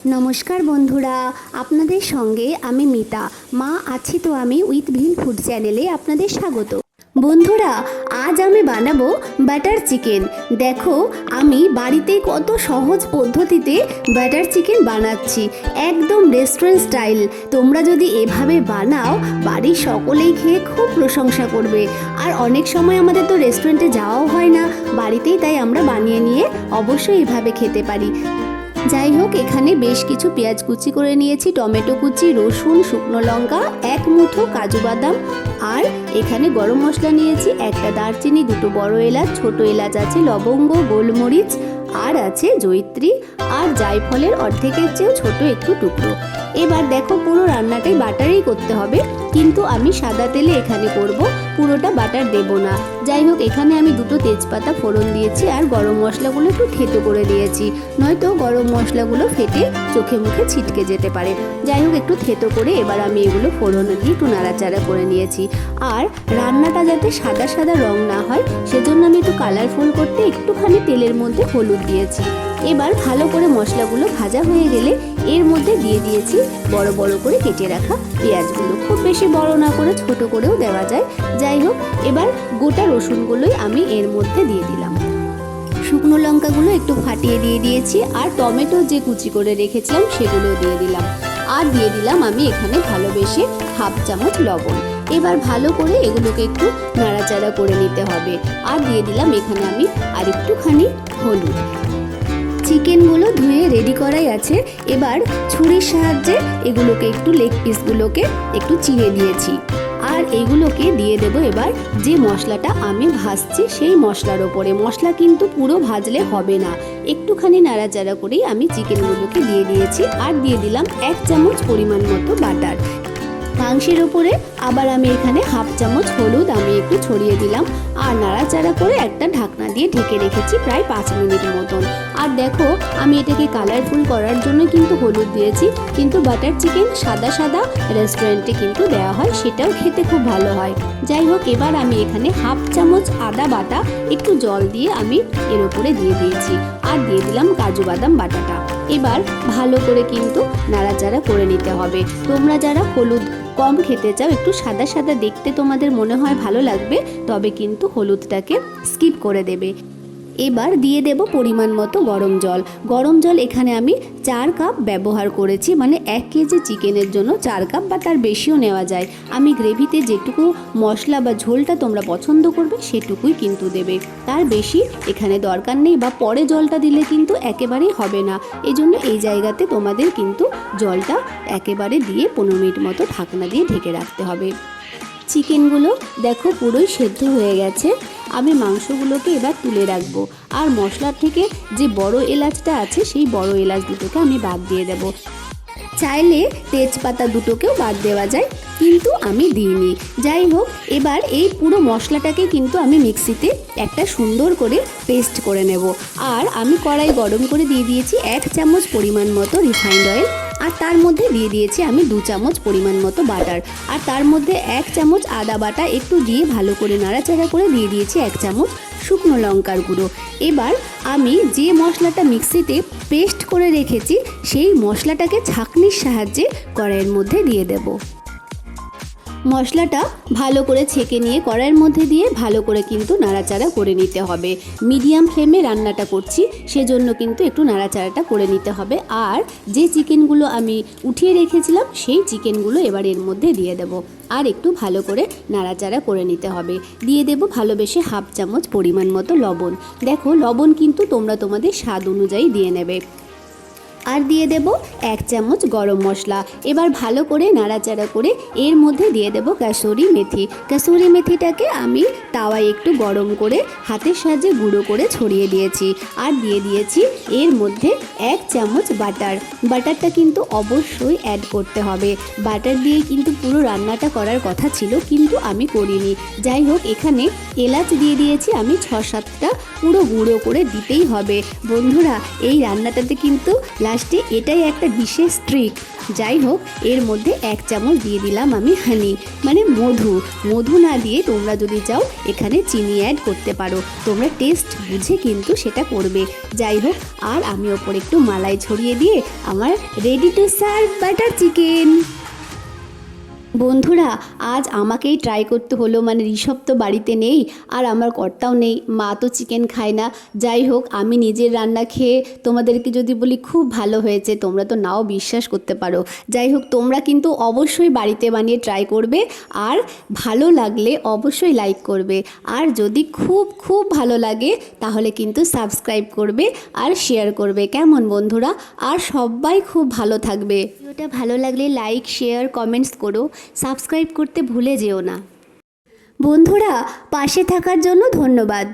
নমস্কার বন্ধুরা, আপনাদের সঙ্গে আমি মিতা। মা আছি তো আমি উইথ ভিল ফুড চ্যানেলে আপনাদের স্বাগত। বন্ধুরা, আজ আমি বানাবো বাটার চিকেন। দেখো, আমি বাড়িতে কত সহজ পদ্ধতিতে বাটার চিকেন বানাচ্ছি, একদম রেস্টুরেন্ট স্টাইল। তোমরা যদি এভাবে বানাও, বাড়ির সকলেই খেয়ে খুব প্রশংসা করবে। আর অনেক সময় আমাদের তো রেস্টুরেন্টে যাওয়াও হয় না, বাড়িতেই তাই আমরা বানিয়ে নিয়ে অবশ্যই এভাবে খেতে পারি। যাই হোক, এখানে বেশ কিছু পেঁয়াজ কুচি করে নিয়েছি, টমেটো কুচি, রসুন, শুকনো লঙ্কা, এক মুঠো কাজু বাদাম, আর এখানে গরম মশলা নিয়েছি, একটা দারচিনি, দুটো বড় এলাচ, ছোট এলাচ আছে, লবঙ্গ, গোলমরিচ, আর আছে জয়িত্রী আর জায়ফলের অর্ধেকের চেয়েও ছোট একটু টুকরো। এবার দেখো, পুরো রান্নাটাই বাটারেই করতে হবে, কিন্তু আমি সাদা তেলে এখানে করব, পুরোটা বাটার দেব না। যাই হোক, এখানে আমি দুটো তেজপাতা ফোড়ন দিয়েছি আর গরম মশলাগুলো একটু থেতো করে দিয়েছি, নয়তো গরম মশলাগুলো ফেটে চোখে মুখে ছিটকে যেতে পারে। যাই হোক, একটু থেতো করে এবার আমি এগুলো ফোড়ন দিয়ে একটু নাড়াচাড়া করে নিয়েছি। আর রান্নাটা যাতে সাদা সাদা রং না হয়, সেজন্য আমি একটু কালারফুল করতে একটুখানি তেলের মধ্যে হলুদ দিয়েছি। এবার ভালো করে মশলাগুলো ভাজা হয়ে গেলে এর মধ্যে দিয়ে দিয়েছি বড় বড় করে কেটে রাখা পেঁয়াজগুলো, খুব বেশি বড় না করে ছোট করেও দেওয়া যায়। যাই হোক, এবার গোটা রসুনগুলোই আমি এর মধ্যে দিয়ে দিলাম, শুকনো লঙ্কাগুলো একটু ফাটিয়ে দিয়ে দিয়েছি, আর টমেটো যে কুচি করে রেখেছিলাম সেগুলো দিয়ে দিলাম, আর দিয়ে দিলাম আমি এখানে ভালোবেসে হাফ চামচ লবণ। এবার ভালো করে এগুলোকে একটু নাড়াচাড়া করে নিতে হবে, আর দিয়ে দিলাম এখানে আমি আর একটুখানি হলুদ। চিকেনগুলো ধুয়ে রেডি করাই আছে, এবার ছুরির সাহায্যে এগুলোকে একটু লেগ পিসগুলোকে একটু চিড়ে দিয়েছি, আর এগুলোকে দিয়ে দেব এবার যে মশলাটা আমি ভাজছি সেই মশলার ওপরে। মশলা কিন্তু পুরো ভাজলে হবে না, একটুখানি নাড়াচাড়া করেই আমি চিকেনগুলোকে দিয়ে দিয়েছি, আর দিয়ে দিলাম 1 চামচ পরিমাণ মতো বাটার। মাংসের ওপরে আবার আমি এখানে হাফ চামচ হলুদ আমি একটু ছড়িয়ে দিলাম, আর নাড়াচাড়া করে একটা ঢাকনা দিয়ে ঢেকে রেখেছি প্রায় 5 মিনিট মতন। আর দেখো, আমি এটাকে কালারফুল করার জন্য কিন্তু হলুদ দিয়েছি, কিন্তু বাটার চিকেন সাদা সাদা রেস্টুরেন্টে কিন্তু দেওয়া হয়, সেটাও খেতে খুব ভালো হয়। যাই হোক, এবার আমি এখানে হাফ চামচ আদা বাটা একটু জল দিয়ে আমি এর উপরে দিয়ে দিয়েছি, আর দিয়ে দিলাম কাজু বাদাম বাটাটা। এবার ভালো করে কিন্তু নাড়াচাড়া করে নিতে হবে। তোমরা যারা হলুদ কম খেতে চাও, একটু সাদা সাদা দেখতে তোমাদের মনে হয় ভালো লাগবে, তবে কিন্তু হলুদটাকে স্কিপ করে দেবে। এবার দিয়ে দেব পরিমাণ মতো গরম জল। গরম জল এখানে আমি 4 কাপ ব্যবহার করেছি, মানে 1 কেজি চিকেনের জন্য 4 কাপ বা তার বেশিও নেওয়া যায়। আমি গ্রেভিতে যেটুকু মশলা বা ঝোলটা তোমরা পছন্দ করবে সেটুকুই কিন্তু দেবে, তার বেশি এখানে দরকার নেই, বা পরে জলটা দিলে কিন্তু একেবারেই হবে না। এই জন্য এই জায়গাতে তোমাদের কিন্তু জলটা একেবারে দিয়ে 15 মিনিট মতো ঢাকনা দিয়ে ঢেকে রাখতে হবে। চিকেনগুলো দেখো পুরোই সেদ্ধ হয়ে গেছে, আমি মাংসগুলোকে এবার তুলে রাখবো, আর মশলার থেকে যে বড় এলাচটা আছে সেই বড় এলাচ দুটোকে আমি বাদ দিয়ে দেব। চাইলে তেজপাতা দুটোকেও বাদ দেওয়া যায়, কিন্তু আমি দিইনি। যাই হোক, এবার এই পুরো মশলাটাকে কিন্তু আমি মিক্সিতে একটা সুন্দর করে পেস্ট করে নেব। আর আমি কড়াই গরম করে দিয়ে দিয়েছি 1 চামচ পরিমাণ মতো রিফাইন্ড অয়েল, আর তার মধ্যে দিয়ে দিয়েছি আমি 2 চামচ পরিমাণ মতো বাটার, আর তার মধ্যে 1 চামচ আদা বাটা একটু দিয়ে ভালো করে নাড়াচাড়া করে দিয়ে দিয়েছি 1 চামচ শুকনো লঙ্কার গুঁড়ো। এবার আমি যে মশলাটা মিক্সিতে পেস্ট করে রেখেছি সেই মশলাটাকে ছাঁকনির সাহায্যে কড়াইয়ের মধ্যে দিয়ে দেব। মশলাটা ভালো করে ছেঁকে নিয়ে কড়াইয়ের মধ্যে দিয়ে ভালো করে কিন্তু নাড়াচাড়া করে নিতে হবে। মিডিয়াম ফ্লেমে রান্নাটা করছি, সেজন্য কিন্তু একটু নাড়াচাড়াটা করে নিতে হবে। আর যে চিকেনগুলো আমি উঠিয়ে রেখেছিলাম সেই চিকেনগুলো এবার এর মধ্যে দিয়ে দেব, আর একটু ভালো করে নাড়াচাড়া করে নিতে হবে। দিয়ে দেব ভালোবেসে হাফ চামচ পরিমাণ মতো লবণ। দেখো, লবণ কিন্তু তোমরা তোমাদের স্বাদ অনুযায়ী দিয়ে নেবে। আর দিয়ে দেব 1 চামচ গরম মশলা। এবার ভালো করে নাড়াচাড়া করে এর মধ্যে দিয়ে দেব কাসুরি মেথি। কাসুরি মেথিটাকে আমি তাওয়ায় একটু গরম করে হাতের সাহায্যে গুঁড়ো করে ছড়িয়ে দিয়েছি, আর দিয়ে দিয়েছি এর মধ্যে 1 চামচ বাটার। বাটারটা কিন্তু অবশ্যই অ্যাড করতে হবে, বাটার দিয়ে কিন্তু পুরো রান্নাটা করার কথা ছিল, কিন্তু আমি করিনি। যাই হোক, এখানে এলাচ দিয়ে দিয়েছি আমি 6-7টা, পুরো গুঁড়ো করে দিতেই হবে। বন্ধুরা, এই রান্নাটাতে কিন্তু লাস্ট লাস্টে এটাই একটা বিশেষ ট্রিক। যাই হোক, এর মধ্যে 1 চামচ দিয়ে দিলাম আমি হানি, মানে মধু। মধু না দিয়ে তোমরা যদি চাও এখানে চিনি অ্যাড করতে পারো, তোমরা টেস্ট বুঝে কিন্তু সেটা করবে। যাই হোক, আর আমি ওপরে একটু মালাই ছড়িয়ে দিয়ে আমার ready to serve butter chicken. বন্ধুরা, আজ আমাকেই ট্রাই করতে হলো, মানে ঋষভ তো বাড়িতে নেই আর আমার কর্তাও নেই, মা তো চিকেন খায় না। যাই হোক, আমি নিজের রান্না খেয়ে তোমাদেরকে যদি বলি খুব ভালো হয়েছে, তোমরা তো নাও বিশ্বাস করতে পারো। যাই হোক, তোমরা কিন্তু অবশ্যই বাড়িতে বানিয়ে ট্রাই করবে, আর ভালো লাগলে অবশ্যই লাইক করবে, আর যদি খুব খুব ভালো লাগে তাহলে কিন্তু সাবস্ক্রাইব করবে আর শেয়ার করবে। কেমন বন্ধুরা? আর সবাই খুব ভালো থাকবে। ভিডিওটা ভালো লাগলে লাইক, শেয়ার, কমেন্টস করো, সাবস্ক্রাইব করতে ভুলে যেও না। বন্ধুরা, পাশে থাকার জন্য ধন্যবাদ।